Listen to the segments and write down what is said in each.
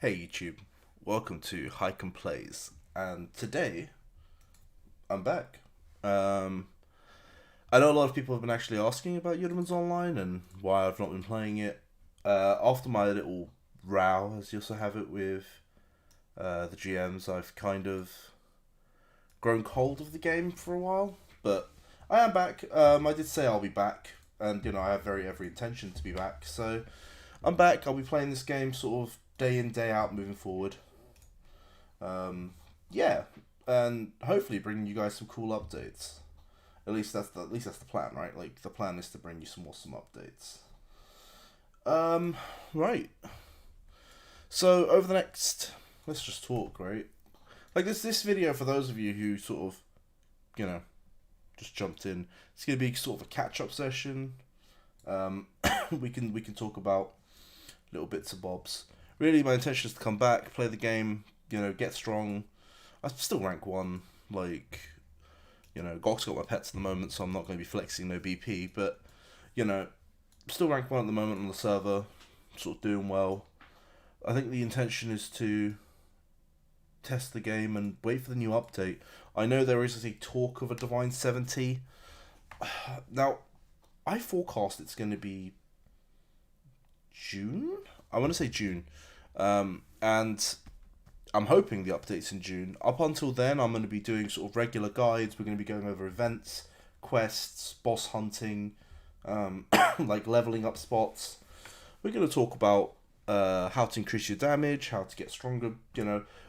Hey YouTube, welcome to Hike and Plays, and today I'm back. Um, I know a lot of people have been actually asking about Eudemons Online and why I've not been playing it. After my little row, as you also have it with the GMs, I've kind of grown cold of the game for a while, but I am back. I did say I'll be back, and I have every intention to be back. So I'm back. I'll be playing this game sort of day in day out moving forward. Um, yeah, and hopefully bringing you guys some cool updates. At least that's the plan, right? Like the plan is to bring you some awesome updates. Right. So over the next, let's just talk, right? Like this video for those of you who sort of, you know, just jumped in. It's gonna be sort of a catch up session. Um, we can talk about little bits and bobs. Really, my intention is to come back, play the game, get strong. I'm still rank 1, like, Gok's got my pets at the moment, so I'm not going to be flexing no BP, but, still rank 1 at the moment on the server, sort of doing well. I think the intention is to test the game and wait for the new update. I know there is a talk of a Divine 70. Now, I forecast it's going to be June? I want to say June. And I'm hoping the update's in June. Up until then, I'm going to be doing sort of regular guides. We're going to be going over events, quests, boss hunting, like leveling up spots. We're going to talk about how to increase your damage, how to get stronger,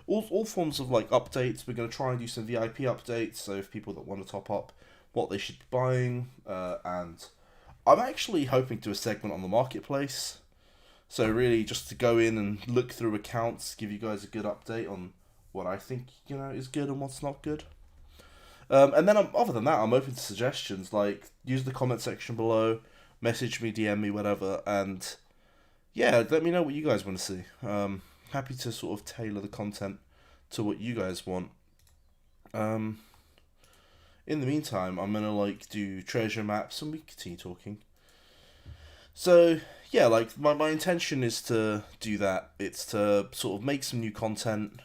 all forms of like updates. We're going to try and do some VIP updates, so if people that want to top up, what they should be buying. And I'm actually hoping to do a segment on the marketplace. So really, just to go in and look through accounts, give you guys a good update on what I think is good and what's not good. And then other than that, I'm open to suggestions. Like use the comment section below, message me, DM me, whatever, and yeah, let me know what you guys want to see. Happy to sort of tailor the content to what you guys want. In the meantime, I'm gonna like do treasure maps and we continue talking. So yeah, like my intention is to do that. It's to sort of make some new content.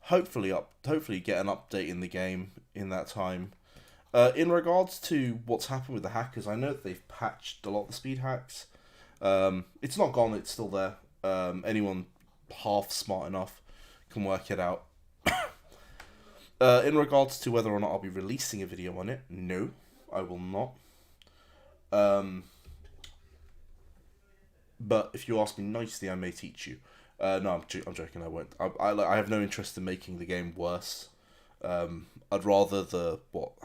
Hopefully get an update in the game in that time. In regards to what's happened with the hackers, I know that they've patched a lot of the speed hacks. It's not gone. It's still there. Anyone half smart enough can work it out. In regards to whether or not I'll be releasing a video on it, no, I will not. But if you ask me nicely, I may teach you. No, I'm joking. I won't. I have no interest in making the game worse. I'd rather the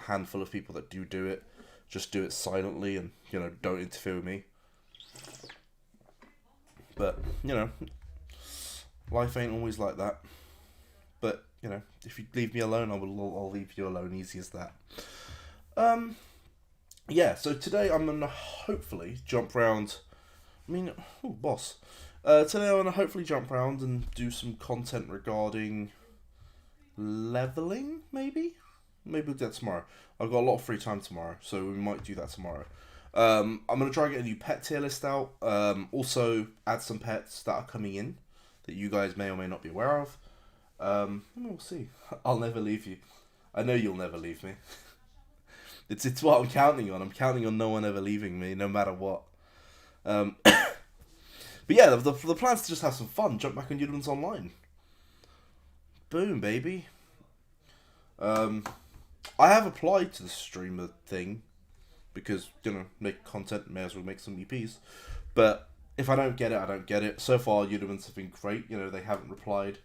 handful of people that do it just do it silently and don't interfere with me. But life ain't always like that. But if you leave me alone, I'll leave you alone. Easy as that. Yeah. So today I'm gonna hopefully jump round. Boss. Today I'm going to hopefully jump around and do some content regarding leveling, maybe? Maybe we'll do that tomorrow. I've got a lot of free time tomorrow, so we might do that tomorrow. I'm going to try and get a new pet tier list out. Also, add some pets that are coming in that you guys may or may not be aware of. We'll see. I'll never leave you. I know you'll never leave me. It's what I'm counting on. I'm counting on no one ever leaving me, no matter what. But yeah, the plan's to just have some fun, jump back on Eudemons Online. Boom, baby. I have applied to the streamer thing, because, make content, may as well make some EPs. But if I don't get it, I don't get it. So far, Eudemons have been great, they haven't replied.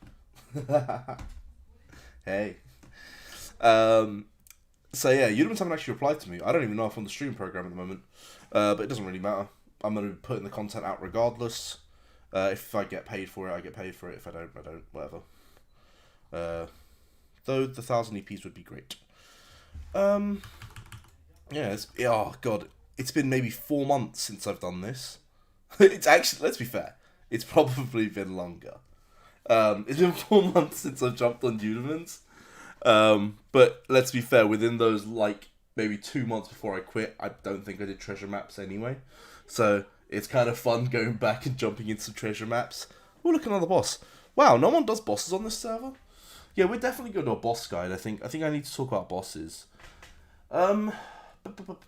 Hey. So yeah, Eudemons haven't actually replied to me. I don't even know if I'm on the stream program at the moment. But it doesn't really matter. I'm going to be putting the content out regardless. If I get paid for it, I get paid for it. If I don't, I don't. Whatever. Though the 1,000 EPs would be great. Yeah. Oh god, it's been maybe 4 months since I've done this. It's actually, let's be fair, it's probably been longer. It's been 4 months since I've jumped on Eudemons. But let's be fair, within those like maybe 2 months before I quit, I don't think I did treasure maps anyway. So it's kind of fun going back and jumping in some treasure maps. Oh, look, another boss. Wow, no one does bosses on this server? Yeah, we're definitely going to a boss guide, I think. I need to talk about bosses. Um,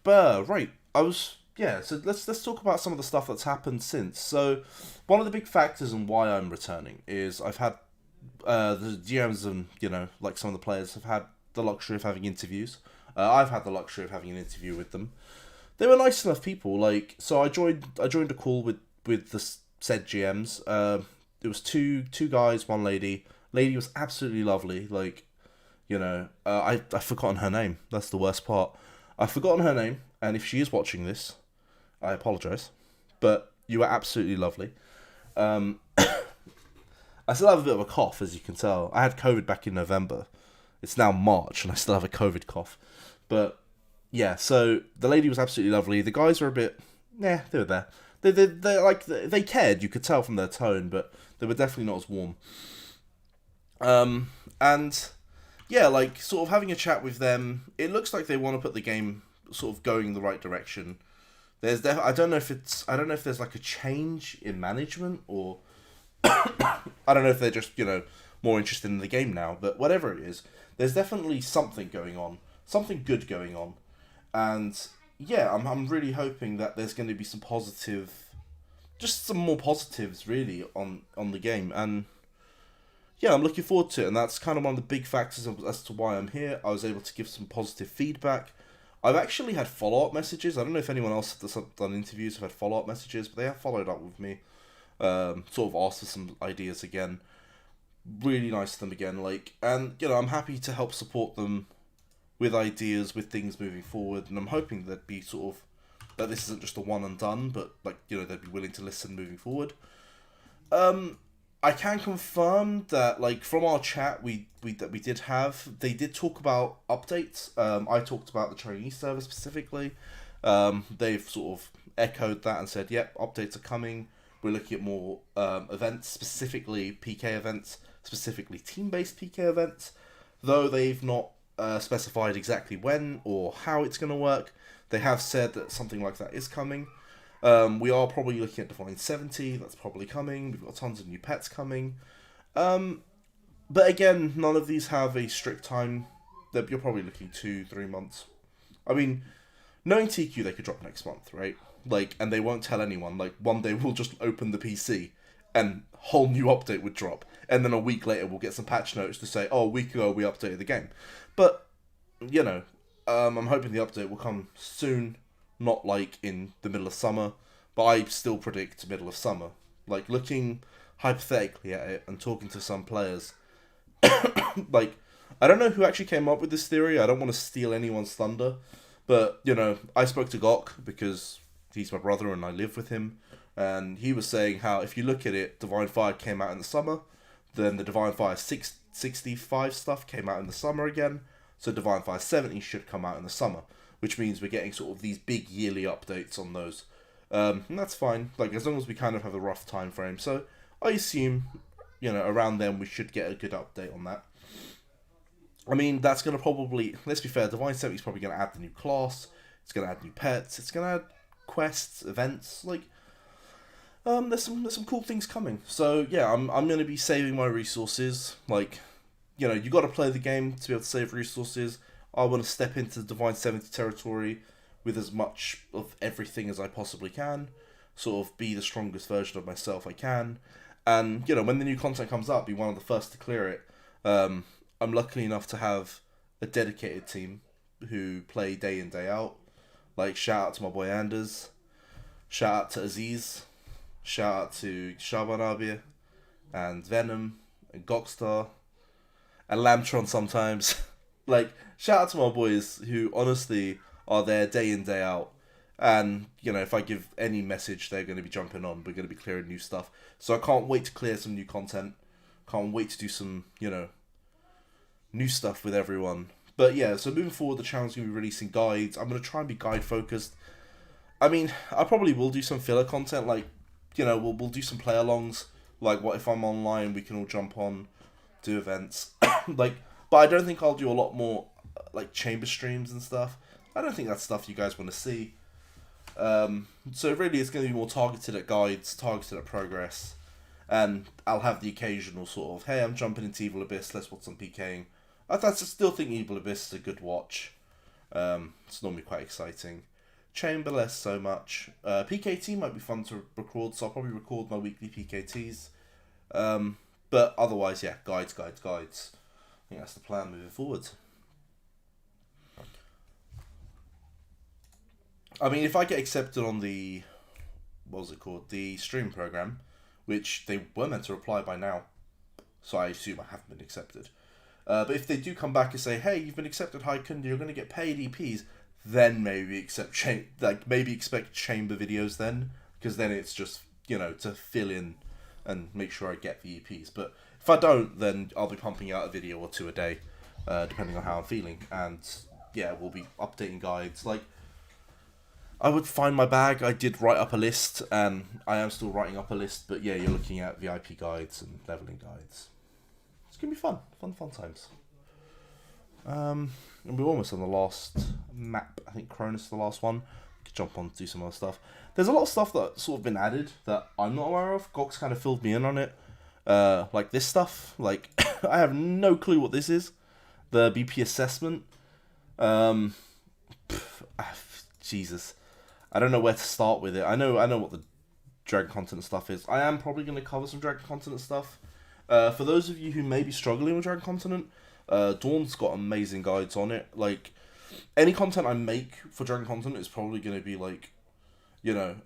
right. Yeah, so let's talk about some of the stuff that's happened since. So, one of the big factors in why I'm returning is I've had the GMs and, like some of the players have had the luxury of having interviews. I've had the luxury of having an interview with them. They were nice enough people. Like, so I joined a call with the said GMs. It was two guys, one lady. Lady was absolutely lovely. Like, I've forgotten her name. That's the worst part. I've forgotten her name, and if she is watching this, I apologise. But you were absolutely lovely. Um, I still have a bit of a cough, as you can tell. I had COVID back in November. It's now March, and I still have a COVID cough. But yeah, so the lady was absolutely lovely. The guys were a bit, they were there. They cared. You could tell from their tone, but they were definitely not as warm. And yeah, like sort of having a chat with them. It looks like they want to put the game sort of going in the right direction. I don't know if there's like a change in management, or I don't know if they're just more interested in the game now. But whatever it is, there's definitely something going on, something good going on, and yeah, I'm really hoping that there's going to be just some more positives really on the game. And yeah, I'm looking forward to it, and that's kind of one of the big factors as to why I'm here. I was able to give some positive feedback. I've actually had follow-up messages. I don't know if anyone else that's done interviews have had follow-up messages, but they have followed up with me. Sort of asked for some ideas again. Really nice of them again. And I'm happy to help support them with ideas, with things moving forward, and I'm hoping that this isn't just a one and done, but they'd be willing to listen moving forward. I can confirm that from our chat we did have, they did talk about updates. I talked about the Chinese server specifically. They've sort of echoed that and said, yep, updates are coming. We're looking at more events, specifically PK events, specifically team-based PK events, though they've not specified exactly when or how it's going to work. They have said that something like that is coming. We are probably looking at Divine 70, that's probably coming. We've got tons of new pets coming. But again, none of these have a strict time. You're probably looking 2-3 months. I mean, knowing TQ, they could drop next month, right? And they won't tell anyone. One day we'll just open the PC and whole new update would drop. And then a week later we'll get some patch notes to say, oh, a week ago we updated the game. But, I'm hoping the update will come soon. Not in the middle of summer, but I still predict middle of summer. Looking hypothetically at it and talking to some players, I don't know who actually came up with this theory. I don't want to steal anyone's thunder, but I spoke to Gok because he's my brother and I live with him, and he was saying how if you look at it, Divine Fire came out in the summer, then the Divine Fire 65 stuff came out in the summer again, so Divine Fire 70 should come out in the summer, which means we're getting sort of these big yearly updates on those. And that's fine, as long as we kind of have a rough time frame. So I assume, around then we should get a good update on that. I mean, that's going to probably, let's be fair, Divine 70 is probably going to add the new class, it's going to add new pets, it's going to add quests, events, there's some cool things coming. So yeah, I'm going to be saving my resources. You got to play the game to be able to save resources. I want to step into the Divine 70 territory with as much of everything as I possibly can. Sort of be the strongest version of myself I can. And, when the new content comes up, be one of the first to clear it. I'm lucky enough to have a dedicated team who play day in, day out. Shout out to my boy Anders. Shout out to Aziz. Shout out to Shabanabia. And Venom. And Gokstar. And Lambtron sometimes. Shout out to my boys who honestly are there day in, day out. And, if I give any message, they're going to be jumping on. We're going to be clearing new stuff. So I can't wait to clear some new content. Can't wait to do some, new stuff with everyone. But yeah, so moving forward, the channel's going to be releasing guides. I'm going to try and be guide focused. I mean, I probably will do some filler content. We'll do some play alongs. What if I'm online, we can all jump on, do events. But I don't think I'll do a lot more chamber streams and stuff. I don't think that's stuff you guys want to see. So really it's going to be more targeted at guides, targeted at progress. And I'll have the occasional sort of, hey, I'm jumping into Evil Abyss, let's watch some PKing. I still think Evil Abyss is a good watch. It's normally quite exciting. Chamber less so much. PKT might be fun to record, so I'll probably record my weekly PKTs. But otherwise, yeah, guides. I think that's the plan moving forward. I mean, if I get accepted on the, what was it called, the stream program, which they were meant to reply by now, so I assume I haven't been accepted. But if they do come back and say, hey, you've been accepted, Haikun, you're going to get paid EPs, then maybe expect chamber videos then, because then it's just, to fill in and make sure I get the EPs. But if I don't, then I'll be pumping out a video or two a day, depending on how I'm feeling. And yeah, we'll be updating guides. Like, I would find my bag. I did write up a list, and I am still writing up a list. But yeah, you're looking at VIP guides and leveling guides. It's gonna be fun times. And we're almost on the last map. I think Cronus is the last one. We could jump on to do some other stuff. There's a lot of stuff that's sort of been added that I'm not aware of. Gox kind of filled me in on it. Like this stuff. Like, I have no clue what this is. The BP assessment. Jesus. I don't know where to start with it. I know what the Dragon Continent stuff is. I am probably going to cover some Dragon Continent stuff. For those of you who may be struggling with Dragon Continent, Dawn's got amazing guides on it. Like, any content I make for Dragon Continent is probably going to be like, I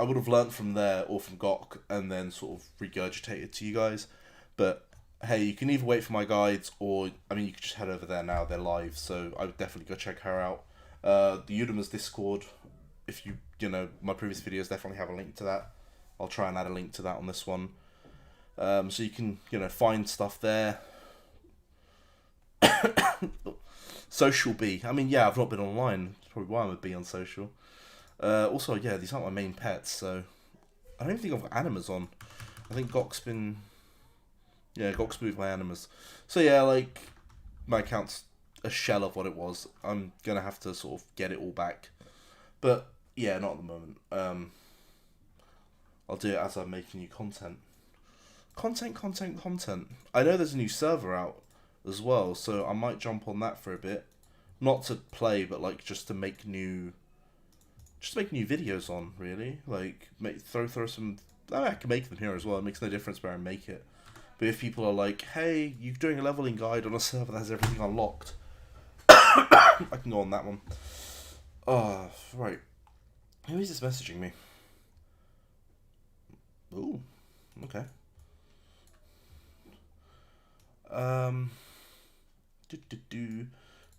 would have learnt from there or from Gok and then sort of regurgitated to you guys. But hey, you can either wait for my guides or, you could just head over there now. They're live, so I would definitely go check her out. The Eudemons Discord, if my previous videos definitely have a link to that. I'll try and add a link to that on this one. So you can, find stuff there. Social B. Yeah, I've not been online. That's probably why I'm a B on social. Also, yeah, these aren't my main pets, so I don't think I've got animas on. I think Gok's moved my animas. So yeah, like, my account's a shell of what it was. I'm gonna have to sort of get it all back. But yeah, not at the moment. I'll do it as I'm making new content. Content. I know there's a new server out as well, so I might jump on that for a bit. Not to play, but like just to make new videos on, really. Like, throw some. I can make them here as well. It makes no difference where I make it. But if people are like, hey, you're doing a leveling guide on a server that has everything unlocked, I can go on that one. Oh, right. Who is this messaging me? Ooh, okay.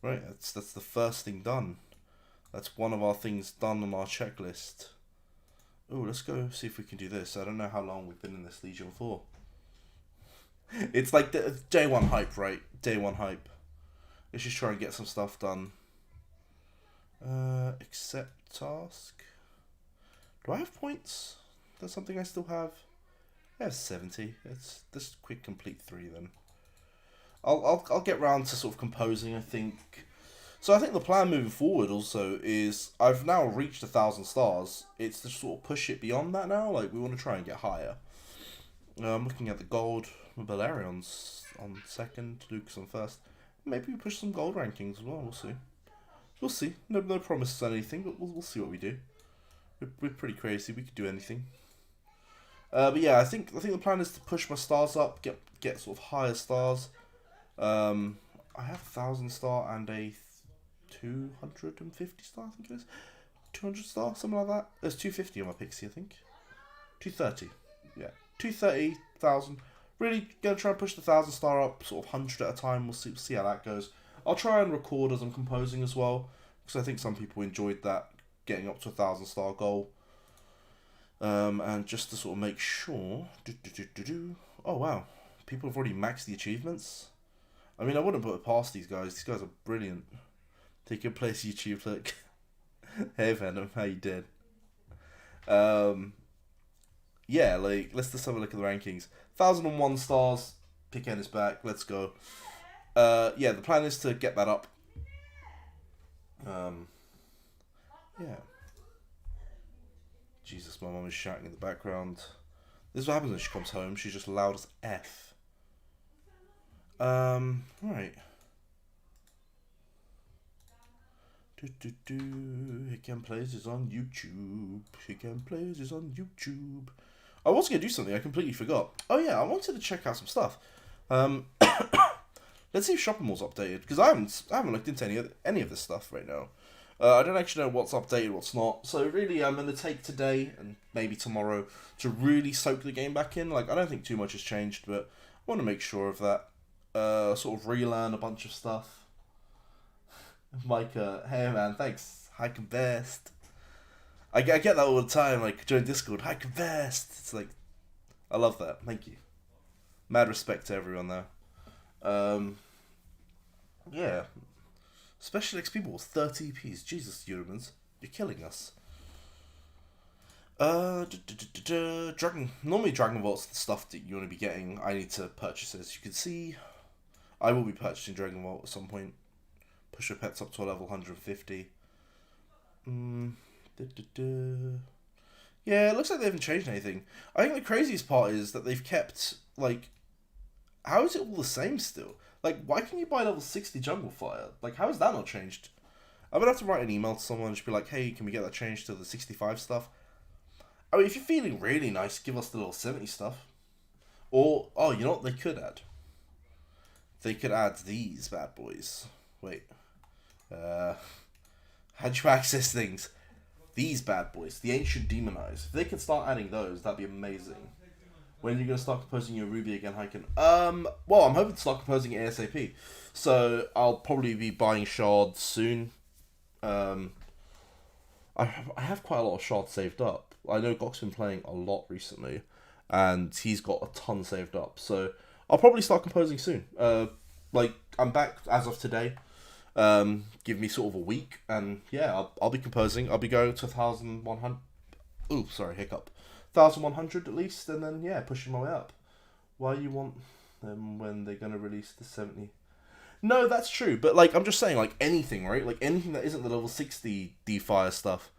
Right, that's the first thing done. That's one of our things done on our checklist. Oh, let's go see if we can do this. I don't know how long we've been in this Legion for. It's like the day one hype, right? Day one hype. Let's just try and get some stuff done. Accept task. Do I have points? That's something I still have. I have 70. It's this quick complete 3 then. I'll get round to sort of composing, I think. So I think the plan moving forward also is I've now reached 1,000 stars. It's to sort of push it beyond that now. Like, we want to try and get higher. I'm looking at the gold. Balarion's on second, Luke's on first. Maybe we push some gold rankings as well. We'll see. No promises on anything, but we'll see what we do. We're pretty crazy. We could do anything. But yeah, I think the plan is to push my stars up, get sort of higher stars. I have 1,000 star and a 250 star, I think it is. 200 star, something like that. There's 250 on my Pixie, I think. 230. Yeah. 230,000. Really gonna try and push the 1,000 star up, sort of 100 at a time. We'll see how that goes. I'll try and record as I'm composing as well, because I think some people enjoyed that, getting up to 1,000 star goal. And just to sort of make sure. Oh wow, people have already maxed the achievements. I wouldn't put it past these guys. These guys are brilliant. Take your place, YouTube. Look. Hey Venom, how you did? Yeah, like, let's just have a look at the rankings. 1,001 stars. Picken is back. Let's go. Yeah, the plan is to get that up. Yeah. Jesus, my mum is shouting in the background. This is what happens when she comes home. She's just loud as F. Right. He can plays is on YouTube. He can plays is on YouTube. I was gonna do something. I completely forgot. Oh yeah, I wanted to check out some stuff. Let's see if shopping mall's updated because I haven't looked into any of this stuff right now. I don't actually know what's updated, what's not. So really, I'm gonna take today and maybe tomorrow to really soak the game back in. Like I don't think too much has changed, but I want to make sure of that. Sort of relearn a bunch of stuff. Micah, hey man, thanks. Hi, best. I get that all the time. Like join Discord, hi, best. It's like, I love that. Thank you. Mad respect to everyone there. Yeah. Special X people with 30 EPs. Jesus, Eudemons, you're killing us. Normally Dragon Vault's the stuff that you want to be getting. I need to purchase it. As you can see, I will be purchasing Dragon Vault at some point. Push your pets up to a level 150. Yeah, it looks like they haven't changed anything. I think the craziest part is that they've kept, like, how is it all the same still? Like, why can you buy level 60 Jungle Fire? Like, how has that not changed? I'm gonna have to write an email to someone and just be like, hey, can we get that changed to the 65 stuff? I mean, if you're feeling really nice, give us the level 70 stuff. Or, oh, you know what they could add? They could add these bad boys. Wait. How do you access things? These bad boys, the Ancient Demon Eyes. If they could start adding those, that'd be amazing. When are you going to start composing your Ruby again, Hyken? Well, I'm hoping to start composing it ASAP. So, I'll probably be buying shards soon. I have quite a lot of shards saved up. I know Gok's been playing a lot recently, and he's got a ton saved up. So, I'll probably start composing soon. Like, I'm back as of today. Give me sort of a week, and yeah, I'll be composing. I'll be going to 1,100. Ooh, sorry, hiccup. 1,100 at least, and then yeah, pushing my way up. Why you want them when they're gonna release the 70? No, that's true, but like I'm just saying, like anything, right? Like anything that isn't the level 60 D-Fire stuff.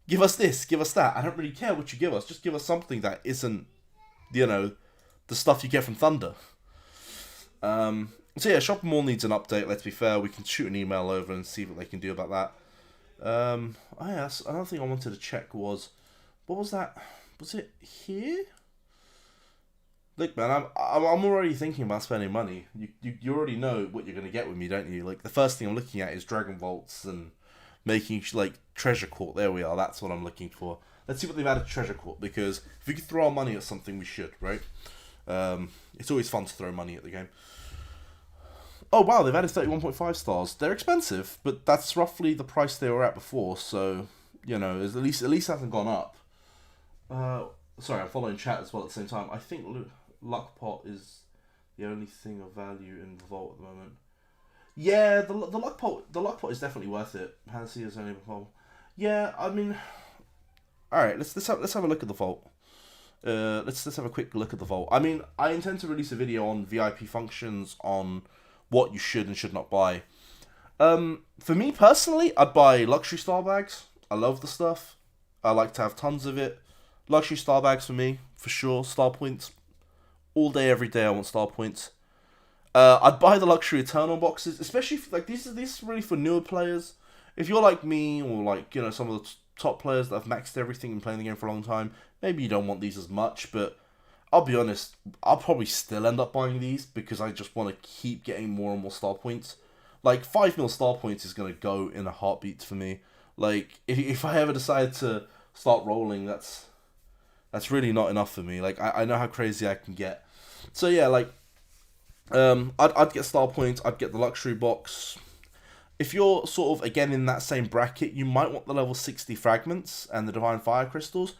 Give us this, give us that. I don't really care what you give us. Just give us something that isn't, you know, the stuff you get from Thunder. So yeah, Shopping Mall needs an update, let's be fair. We can shoot an email over and see what they can do about that. Oh yeah, another thing I wanted to check was, what was that? Was it here? Look man, I'm already thinking about spending money. You already know what you're going to get with me, don't you? Like the first thing I'm looking at is Dragon Vaults and making like Treasure Court. There we are, that's what I'm looking for. Let's see what they've added to Treasure Court, because if we could throw our money at something, we should, right? It's always fun to throw money at the game. Oh wow, they've added 31.5 stars. They're expensive, but that's roughly the price they were at before, so, you know, at least hasn't gone up. Sorry, I'm following chat as well at the same time. I think Luck Pot is the only thing of value in the vault at the moment. Yeah, the Luck Pot is definitely worth it. Hansi is only before. Yeah, I mean, all right, let's have a look at the vault. Let's have a quick look at the vault. I mean, I intend to release a video on VIP functions, on what you should and should not buy. For me personally, I'd buy luxury star bags. I love the stuff. I like to have tons of it. Luxury star bags for me, for sure. Star points. All day, every day I want star points. I'd buy the luxury eternal boxes, especially if, like these are really for newer players. If you're like me, or like, you know, some of the top players that have maxed everything and playing the game for a long time, maybe you don't want these as much, but I'll be honest, I'll probably still end up buying these because I just want to keep getting more and more star points. Like, 5 mil star points is going to go in a heartbeat for me. Like, if I ever decide to start rolling, that's really not enough for me. Like, I know how crazy I can get. So yeah, like, I'd get star points, I'd get the luxury box. If you're sort of, again, in that same bracket, you might want the level 60 fragments and the Divine Fire Crystals.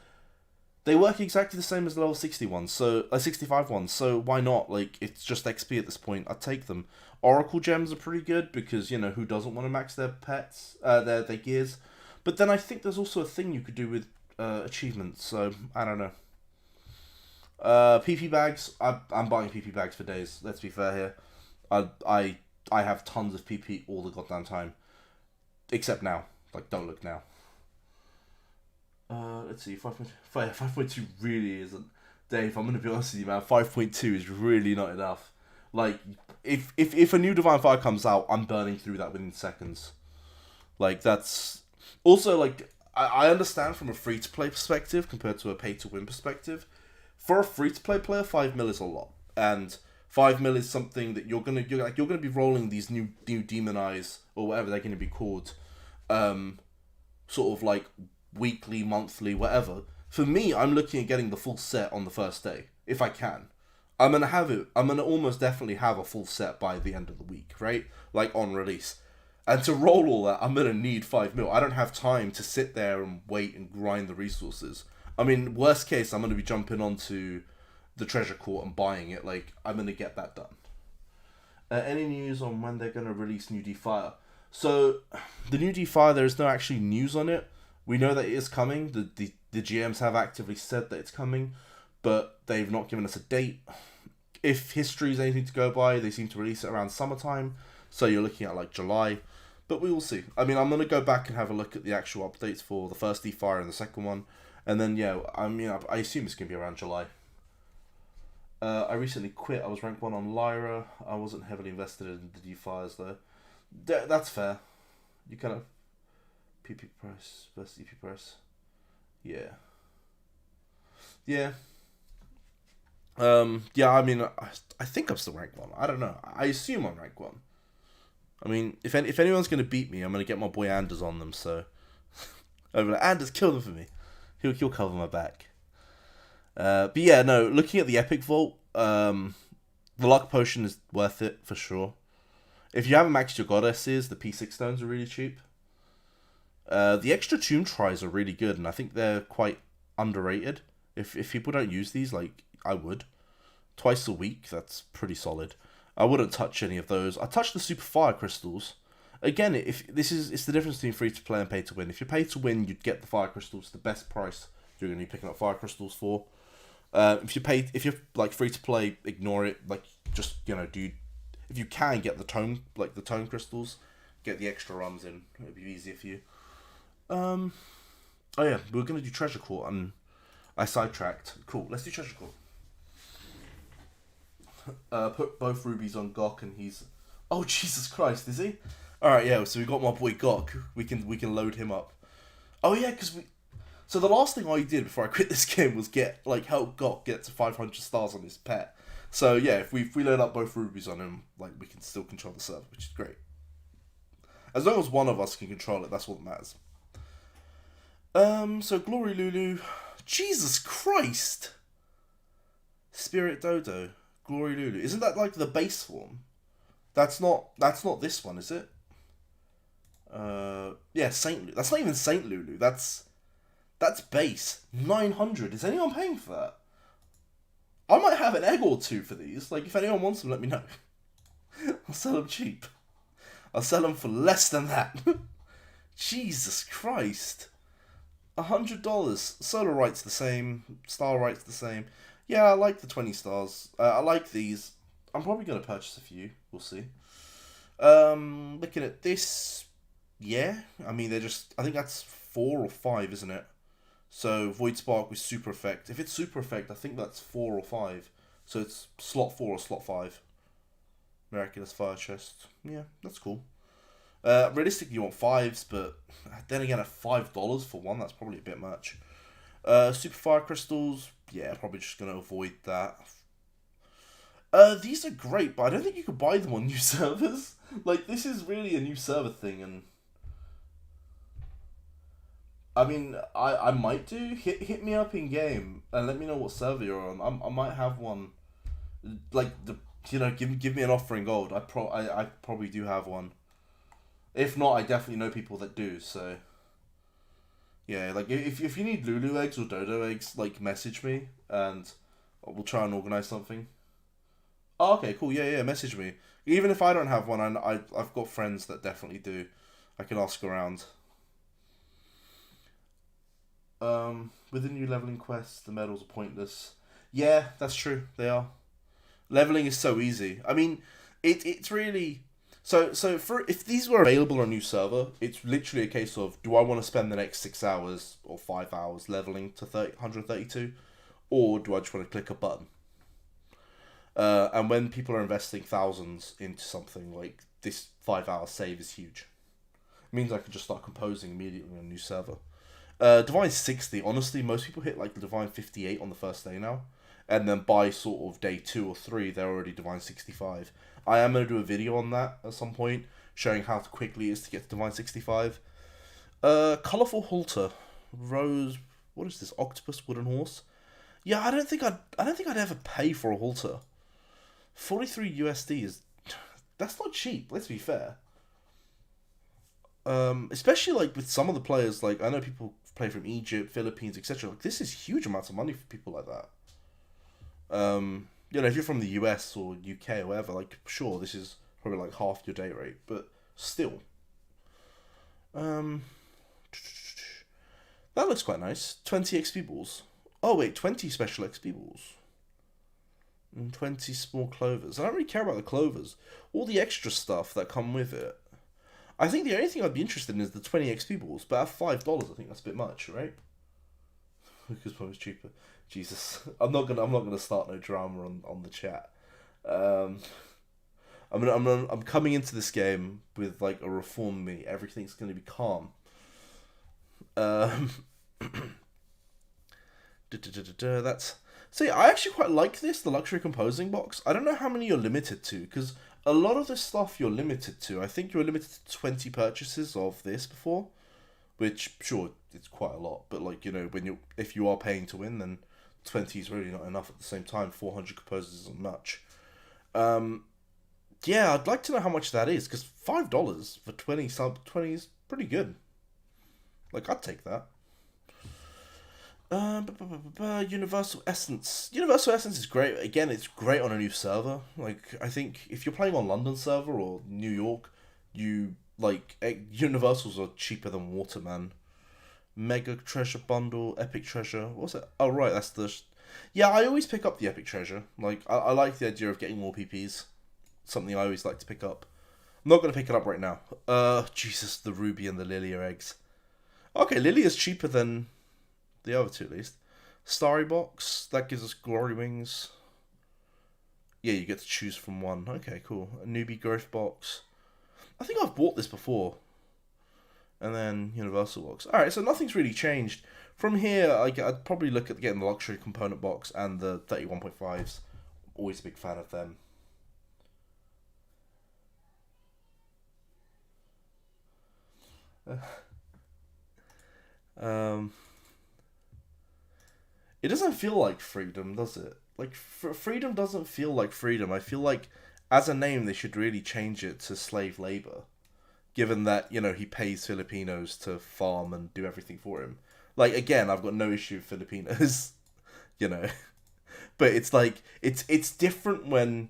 They work exactly the same as the level 60 ones, so 65 ones, so why not? Like, it's just XP at this point, I'd take them. Oracle gems are pretty good, because, you know, who doesn't want to max their pets, their gears? But then I think there's also a thing you could do with achievements, so, I don't know. PP bags, I'm buying PP bags for days, let's be fair here. I have tons of PP all the goddamn time. Except now. Like, don't look now. Let's see, 5.2 really isn't Dave, I'm gonna be honest with you, man. 5.2 is really not enough. Like, if a new Divine Fire comes out, I'm burning through that within seconds. Like, that's also like I understand from a free to play perspective compared to a pay to win perspective. For a free to play player, 5 mil is a lot, and 5 mil is something that you're gonna be rolling these new demon eyes or whatever they're gonna be called, sort of like weekly, monthly, whatever. For me, I'm looking at getting the full set on the first day if I can. I'm gonna have it. I'm gonna almost definitely have a full set by the end of the week, right? Like on release. And to roll all that, I'm gonna need 5 mil. I don't have time to sit there and wait and grind the resources. I mean, worst case, I'm gonna be jumping onto the treasure court and buying it. Like, I'm gonna get that done. Any news on when they're gonna release new D-Fire? So, the new D-Fire, there is no actually news on it. We know that it is coming. The GMs have actively said that it's coming, but they've not given us a date. If history is anything to go by, they seem to release it around summertime, so you're looking at like July. But we will see. I mean, I'm going to go back and have a look at the actual updates for the first D-Fire and the second one. And then, yeah, I mean, I assume it's going to be around July. I recently quit. I was rank 1 on Lyra. I wasn't heavily invested in the D-Fires, though. That's fair. You kind of... PP price versus EP price. Yeah. Yeah. Yeah, I mean, I think I'm still rank 1. I don't know. I assume I'm rank 1. I mean, if anyone's going to beat me, I'm going to get my boy Anders on them, so... I'm like, Anders, kill them for me. He'll cover my back. But yeah, no, looking at the Epic Vault, the Luck Potion is worth it, for sure. If you haven't maxed your Goddesses, the P6 stones are really cheap. The extra Tomb Tries are really good, and I think they're quite underrated. If people don't use these, like, I would. Twice a week, that's pretty solid. I wouldn't touch any of those. I touched the Super Fire Crystals. Again, it's the difference between free to play and pay to win. If you're pay to win, you'd get the Fire Crystals, the best price you're going to be picking up Fire Crystals for. If you're like free to play, ignore it. Like, just, you know, if you can get the tone crystals, get the extra runs in. It'll be easier for you. Oh yeah, we were gonna do Treasure Court and I sidetracked. Cool, let's do Treasure Court. Put both rubies on Gok and he's... Oh, Jesus Christ, is he? Alright, yeah, so we got my boy Gok. We can load him up. Oh yeah, because we... So the last thing I did before I quit this game was help Gok get to 500 stars on his pet. So yeah, if we load up both rubies on him, like, we can still control the server, which is great. As long as one of us can control it, that's what matters. So Glory Lulu, Jesus Christ, Spirit Dodo, Glory Lulu. Isn't that like the base form? That's not this one, is it? Yeah, Saint. That's not even Saint Lulu. That's base 900. Is anyone paying for that? I might have an egg or two for these. Like, if anyone wants them, let me know. I'll sell them cheap. I'll sell them for less than that. Jesus Christ. $100. Solar Right's the same. Star Right's the same. Yeah, I like the 20 stars. I like these. I'm probably going to purchase a few. We'll see. Looking at this. Yeah. I mean, they're just... I think that's 4 or 5, isn't it? So, Void Spark with Super Effect. If it's Super Effect, I think that's 4 or 5. So, it's slot 4 or slot 5. Miraculous Fire Chest. Yeah, that's cool. Realistically, you want 5s, but then again, at $5 for one, that's probably a bit much. Super Fire Crystals, yeah, probably just going to avoid that. These are great, but I don't think you could buy them on new servers. Like, this is really a new server thing, and... I mean, I might do. Hit me up in game and let me know what server you're on. I might have one. Like, give me an offer in gold. I probably do have one. If not, I definitely know people that do. So yeah, like if you need Lulu eggs or Dodo eggs, like, message me and we'll try and organize something. Oh, okay, cool. Yeah, message me. Even if I don't have one, I've got friends that definitely do. I can ask around. With the new leveling quests, the medals are pointless. Yeah, that's true. They are. Leveling is so easy. I mean, it's really... So if these were available on a new server, it's literally a case of, do I want to spend the next 6 hours or 5 hours leveling to 132? or do I just want to click a button? And when people are investing thousands into something, like this 5 hour save is huge. It means I can just start composing immediately on a new server. Divine 60, honestly, most people hit like Divine 58 on the first day now. And then by sort of day 2 or 3, they're already Divine 65. I am going to do a video on that at some point, showing how quickly it is to get to Divine 65. Colourful Halter. Rose, what is this? Octopus Wooden Horse? Yeah, I don't think I'd ever pay for a halter. 43 USD is, that's not cheap, let's be fair. Especially like with some of the players, like I know people play from Egypt, Philippines, etc. Like this is huge amounts of money for people like that. If you're from the US or UK or whatever, like sure, this is probably like half your day rate, but still. That looks quite nice. 20 XP balls. Oh wait, 20 special XP balls. And 20 small clovers. I don't really care about the clovers. All the extra stuff that come with it. I think the only thing I'd be interested in is the 20 XP balls, but at $5, I think that's a bit much, right? Because one was cheaper. Jesus, I'm not gonna start no drama on the chat. I'm coming into this game with like a reform me. Everything's gonna be calm. That's see. I actually quite like this, the luxury composing box. I don't know how many you're limited to, because a lot of this stuff you're limited to. I think you're limited to 20 purchases of this before, which sure it's quite a lot, but like if you are paying to win, then 20 is really not enough. At the same time, 400 composers isn't much. Yeah, I'd like to know how much that is, because $5 for 20 is pretty good. Like I'd take that. Universal Essence. Universal Essence is great. Again, it's great on a new server. Like, I think if you're playing on London server or New York, Universals are cheaper than Waterman. Mega Treasure Bundle, Epic Treasure. What's it? Oh, right, that's the... Yeah, I always pick up the Epic Treasure. Like, I like the idea of getting more PPs. Something I always like to pick up. I'm not going to pick it up right now. Jesus, the Ruby and the Lilia eggs. Okay, Lilia's cheaper than... the other two, at least. Starry Box, that gives us Glory Wings. Yeah, you get to choose from one. Okay, cool. A Newbie Growth Box. I think I've bought this before. And then Universal Box. Alright, so nothing's really changed. From here, I'd probably look at getting the Luxury Component Box and the 31.5s. Always a big fan of them. It doesn't feel like freedom, does it? Like, freedom doesn't feel like freedom. I feel like, as a name, they should really change it to slave labor. Given that, he pays Filipinos to farm and do everything for him. Like, again, I've got no issue with Filipinos, But it's like, it's different when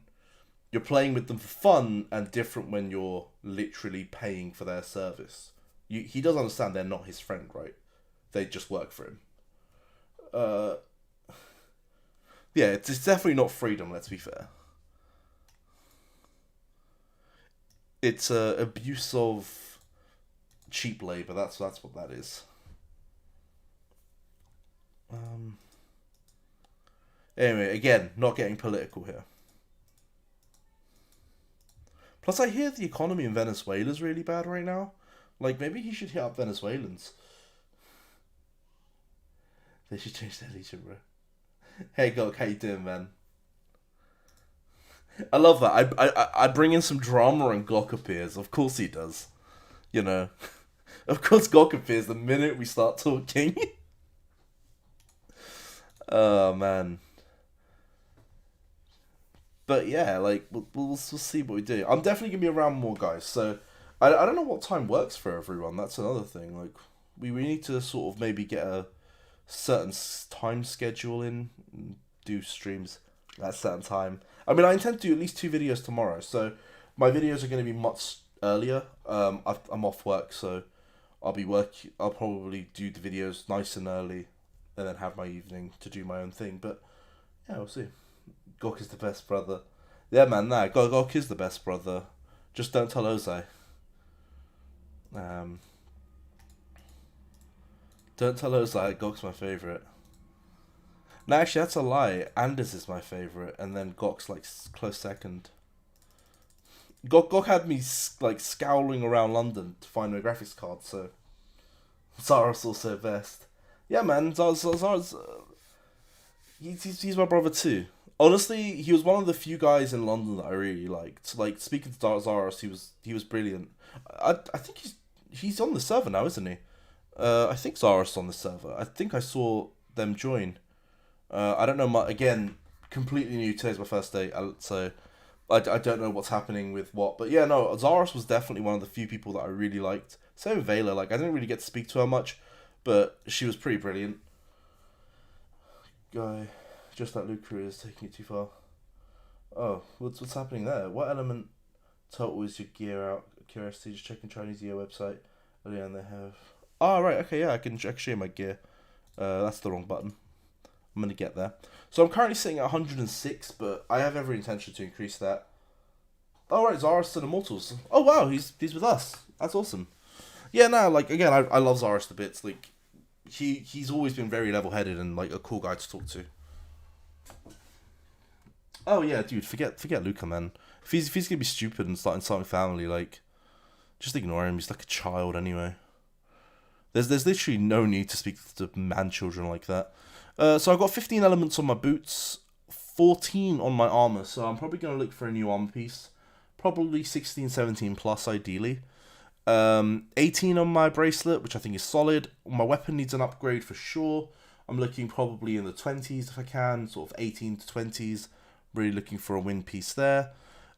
you're playing with them for fun and different when you're literally paying for their service. He does understand they're not his friend, right? They just work for him. Yeah, it's definitely not freedom, let's be fair. It's abuse of cheap labor. That's what that is. Anyway, again, not getting political here. Plus, I hear the economy in Venezuela is really bad right now. Like, maybe he should hit up Venezuelans. They should change their legion, bro. Hey, Gok, how you doing, man? I love that. I bring in some drama and Gok appears. Of course he does. Of course Gok appears the minute we start talking. Oh, man. But yeah, like, we'll see what we do. I'm definitely going to be around more, guys. So, I don't know what time works for everyone. That's another thing. Like, we need to sort of maybe get a certain time schedule in, and do streams at a certain time. I mean, I intend to do at least 2 videos tomorrow, so my videos are going to be much earlier. I'm off work, so I'll probably do the videos nice and early, and then have my evening to do my own thing. But yeah, we'll see. Gok is the best brother. Yeah, man, Gok is the best brother. Just don't tell Ozai. Don't tell Ozai Gok's my favourite. No, actually, that's a lie. Anders is my favorite, and then Gok's like close second. Gok had me like scowling around London to find my graphics card, so Zara's also best. Yeah, man, Zara's he's my brother too. Honestly, he was one of the few guys in London that I really liked. Like speaking to Zaros, he was brilliant. I think he's on the server now, isn't he? I think Zaros on the server. I think I saw them join. I don't know much. Again, completely new. Today's my first day, so I don't know what's happening with what. But yeah, no, Zaros was definitely one of the few people that I really liked. Same with Vela. Like I didn't really get to speak to her much, but she was pretty brilliant. Guy, just like Luke Crew is taking it too far. Oh, what's happening there? What element total is your gear out? Curiosity, just checking Chinese gear website. Oh yeah, and they have. Oh right, okay, yeah, I can show you my gear. That's the wrong button. I'm gonna get there. So I'm currently sitting at 106, but I have every intention to increase that. Oh right, Zaros and Immortals. Oh wow, he's with us. That's awesome. Yeah, no, like again, I love Zaros to bits. Like he's always been very level headed and like a cool guy to talk to. Oh yeah, dude, forget Luca, man. If he's gonna be stupid and starting family, like just ignore him. He's like a child anyway. There's literally no need to speak to man children like that. So I've got 15 elements on my boots, 14 on my armor. So I'm probably gonna look for a new armor piece, probably 16, 17 plus ideally. 18 on my bracelet, which I think is solid. My weapon needs an upgrade for sure. I'm looking probably in the 20s if I can, sort of 18 to 20s. Really looking for a win piece there.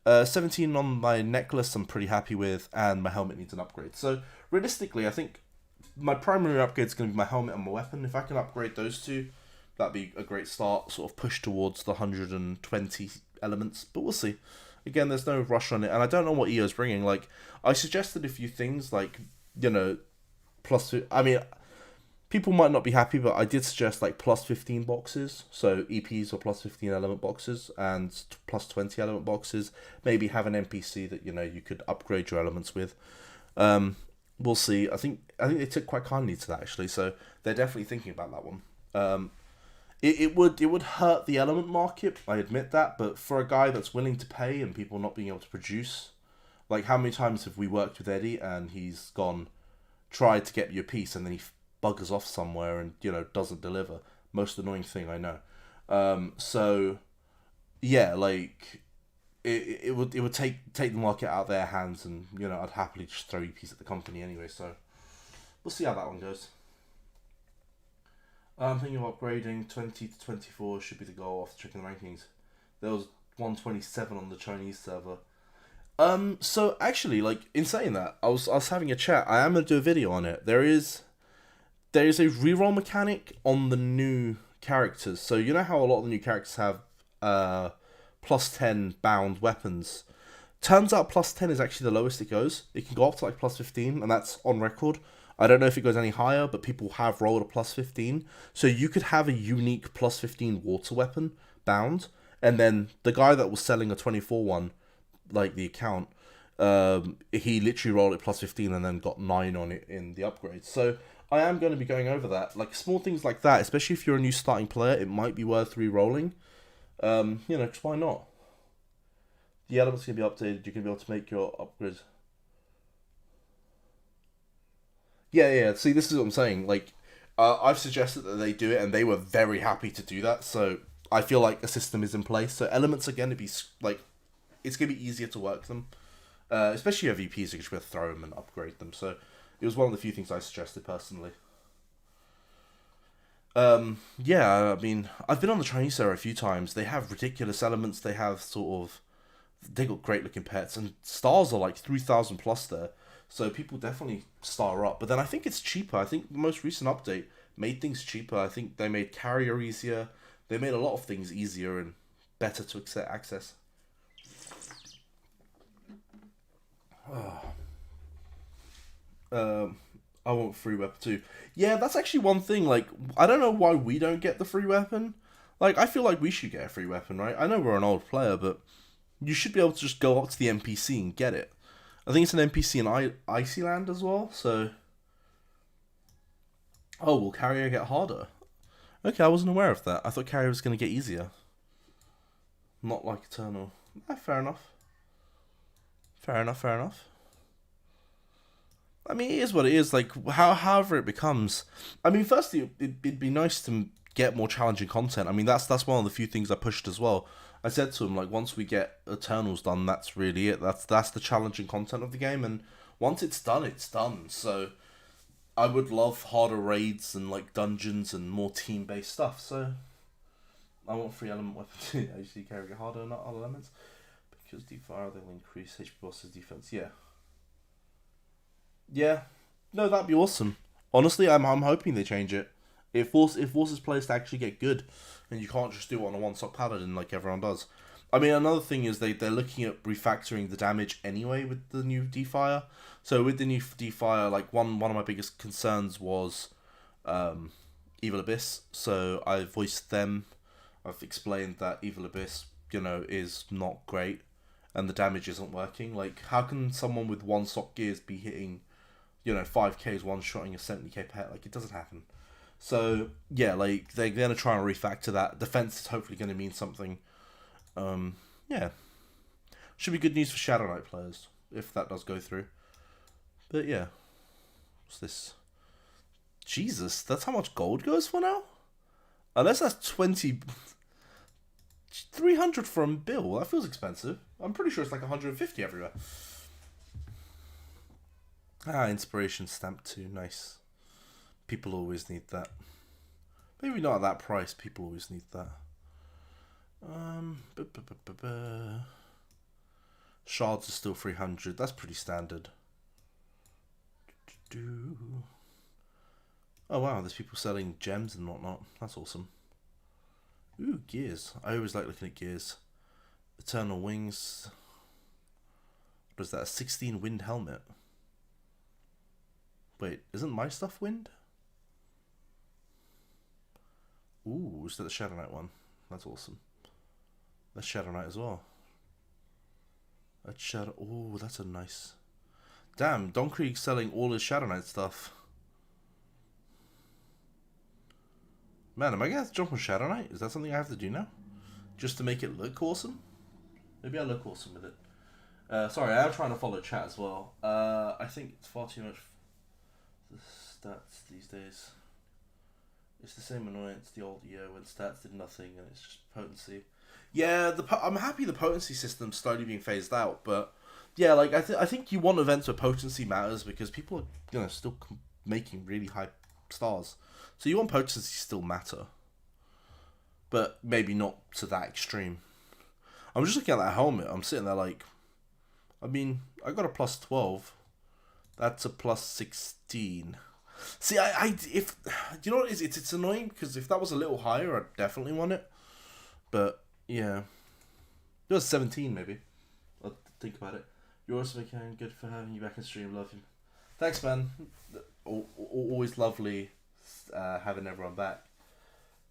17 on my necklace I'm pretty happy with, and my helmet needs an upgrade. So realistically, I think my primary upgrade is going to be my helmet and my weapon. If I can upgrade those two, that'd be a great start, sort of push towards the 120 elements, but we'll see. Again, there's no rush on it, and I don't know what EO's bringing. Like, I suggested a few things, like, you know, I mean, people might not be happy, but I did suggest, like, plus 15 boxes, so EPs or plus 15 element boxes, and plus 20 element boxes. Maybe have an NPC that, you know, you could upgrade your elements with. We'll see. I think they took quite kindly to that, actually, so they're definitely thinking about that one. It would hurt the element market, I admit that, but for a guy that's willing to pay and people not being able to produce, like how many times have we worked with Eddie and he's tried to get you a piece and then he buggers off somewhere and, you know, doesn't deliver. Most annoying thing I know. So yeah, like it would take the market out of their hands, and you know I'd happily just throw EPs at the company anyway. So we'll see how that one goes. I'm thinking of upgrading 20 to 24 should be the goal after checking the rankings. There was 127 on the Chinese server. So actually, like in saying that, I was having a chat. I am gonna do a video on it. There is a reroll mechanic on the new characters. So you know how a lot of the new characters have plus 10 bound weapons. Turns out plus 10 is actually the lowest it goes. It can go up to like plus 15, and that's on record. I don't know if it goes any higher, but people have rolled a plus 15. So you could have a unique plus 15 water weapon bound, and then the guy that was selling a 24 one, like the account, he literally rolled it plus 15 and then got 9 on it in the upgrade. So I am going to be going over that. Like small things like that, especially if you're a new starting player, it might be worth re-rolling. You know, just why not? The elements can be updated. You can be able to make your upgrades. Yeah. See, this is what I'm saying. Like, I've suggested that they do it, and they were very happy to do that. So I feel like a system is in place. So elements are going to be like, it's going to be easier to work them, especially your VPs. You can just be able to throw them and upgrade them. So it was one of the few things I suggested personally. Yeah, I mean, I've been on the Chinese server a few times. They have ridiculous elements. They have they got great looking pets, and stars are like 3,000 plus there. So people definitely star up. But then I think it's cheaper. I think the most recent update made things cheaper. I think they made carrier easier. They made a lot of things easier and better to access. I want free weapon too. Yeah, that's actually one thing. Like, I don't know why we don't get the free weapon. Like, I feel like we should get a free weapon, right? I know we're an old player, but you should be able to just go up to the NPC and get it. I think it's an NPC in Icyland as well, so... Oh, will carrier get harder? Okay, I wasn't aware of that. I thought carry was going to get easier. Not like Eternal. Fair enough. Fair enough, fair enough. I mean, it is what it is. Like, however it becomes. I mean, firstly, it'd be nice to get more challenging content. I mean, that's one of the few things I pushed as well. I said to him, like, once we get Eternals done, that's really it. That's the challenging content of the game, and once it's done, it's done. So, I would love harder raids and like dungeons and more team-based stuff. So, I want free element weapons to actually carry harder, not other elements, because defire they'll increase HP boss's defense. Yeah. Yeah, no, that'd be awesome. Honestly, I'm hoping they change it. It forces players to actually get good, and you can't just do it on a one-shot paladin like everyone does. I mean, another thing is they're looking at refactoring the damage anyway with the new Defire. So with the new Defire, like one of my biggest concerns was Evil Abyss. So I voiced them. I've explained that Evil Abyss, is not great, and the damage isn't working. Like, how can someone with one stock gears be hitting 5K's one-shotting a 70k pet? Like, it doesn't happen. So, yeah, like, they're going to try and refactor that. Defense is hopefully going to mean something. Yeah. Should be good news for Shadow Knight players, if that does go through. But, yeah. What's this? Jesus, that's how much gold goes for now? Unless that's 300 from Bill. That feels expensive. I'm pretty sure it's like 150 everywhere. Inspiration stamp too. Nice. People always need that. Maybe not at that price. People always need that. Shards are still 300. That's pretty standard. Oh wow, there's people selling gems and whatnot. That's awesome. Ooh, gears. I always like looking at gears. Eternal Wings. What is that? A 16 wind helmet. Wait, isn't my stuff wind? Ooh, is that the Shadow Knight one? That's awesome. That's Shadow Knight as well. That's Shadow... Ooh, that's a nice... Damn, Don Krieg's selling all his Shadow Knight stuff. Man, am I going to have to jump on Shadow Knight? Is that something I have to do now? Just to make it look awesome? Maybe I look awesome with it. Sorry, I am trying to follow chat as well. I think it's far too much... The stats these days. It's the same annoyance the old year when stats did nothing and it's just potency. Yeah, I'm happy the potency system's slowly being phased out, but yeah, like I think you want events where potency matters because people are still making really high stars, so you want potency to still matter, but maybe not to that extreme. I'm just looking at that helmet. I'm sitting there like, I mean, I got a plus 12. That's a plus 16. See, if you know what it is, it's annoying because if that was a little higher, I'd definitely want it. But yeah, it was 17 maybe. I'll think about it. You're awesome, again. Good for having you back in stream. Love you. Thanks, man. Always lovely having everyone back.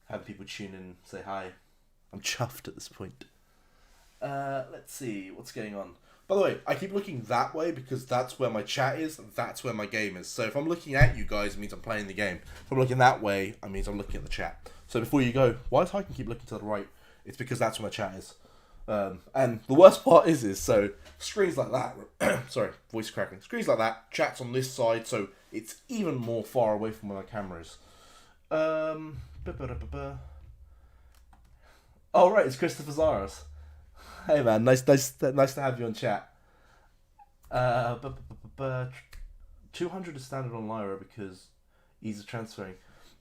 Having people tune in and say hi. I'm chuffed at this point. Let's see what's going on. By the way, I keep looking that way because that's where my chat is, that's where my game is. So if I'm looking at you guys, it means I'm playing the game. If I'm looking that way, it means I'm looking at the chat. So before you go, why does I can keep looking to the right? It's because that's where my chat is. And the worst part is so screens like that, sorry, voice cracking. Screens like that, chat's on this side, so it's even more far away from where my camera is. Oh right, it's Christopher Zaros. Hey man, nice to have you on chat. 200 is standard on Lyra because ease of transferring.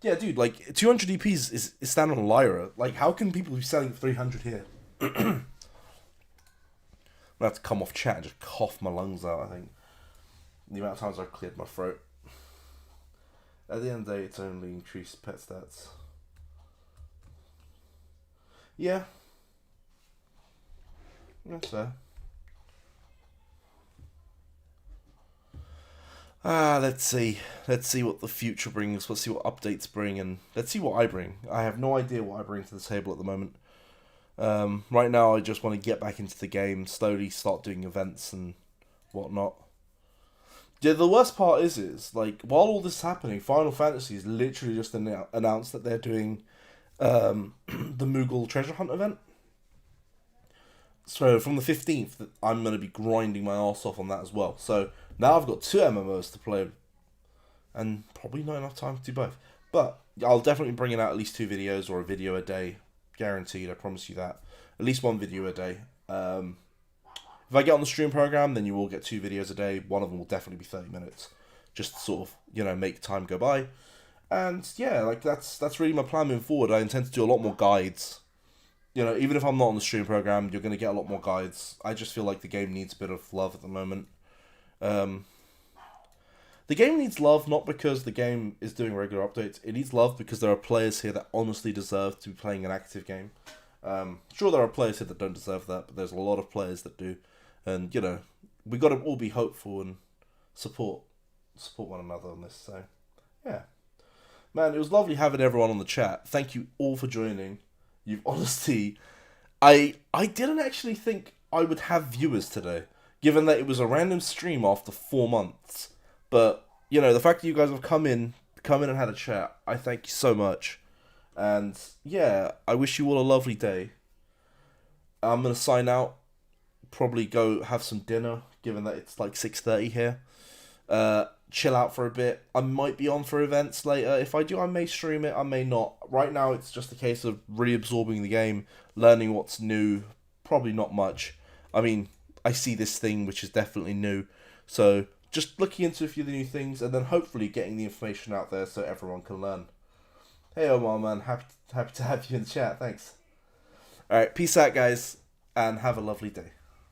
Yeah, dude, like 200 EPs is standard on Lyra. Like, how can people be selling 300 here? I'm gonna have to come off chat and just cough my lungs out. I think the amount of times I've cleared my throat. At the end of the day, it's only increased pet stats. Yeah. That's fair. Let's see. Let's see what the future brings. Let's see what updates bring, and let's see what I bring. I have no idea what I bring to the table at the moment. Right now, I just want to get back into the game, slowly start doing events and whatnot. Yeah, the worst part is like, while all this is happening, Final Fantasy has literally just announced that they're doing the Moogle Treasure Hunt event. So from the 15th, I'm going to be grinding my arse off on that as well. So now I've got 2 MMOs to play, and probably not enough time to do both. But I'll definitely be bringing out at least 2 videos or a video a day, guaranteed. I promise you that. At least 1 video a day. If I get on the stream program, then you will get 2 videos a day. One of them will definitely be 30 minutes, just to sort of, you know, make time go by. And yeah, like that's really my plan moving forward. I intend to do a lot more guides. You know, even if I'm not on the stream program, you're going to get a lot more guides. I just feel like the game needs a bit of love at the moment. The game needs love not because the game is doing regular updates. It needs love because there are players here that honestly deserve to be playing an active game. Sure, there are players here that don't deserve that, but there's a lot of players that do. And, you know, we got to all be hopeful and support one another on this. So, yeah. Man, it was lovely having everyone on the chat. Thank you all for joining. You've honestly... I didn't actually think I would have viewers today, given that it was a random stream after 4 months. But, you know, the fact that you guys have come in and had a chat, I thank you so much. And, yeah, I wish you all a lovely day. I'm going to sign out. Probably go have some dinner, given that it's like 6:30 here. Chill out for a bit. I might be on for events later. If I do, I may stream it, I may not. Right now, it's just a case of reabsorbing the game, learning what's new. Probably not much. I mean, I see this thing, which is definitely new. So, just looking into a few of the new things, and then hopefully getting the information out there so everyone can learn. Hey, Omar, man. Happy to have you in the chat. Thanks. Alright, peace out, guys, and have a lovely day.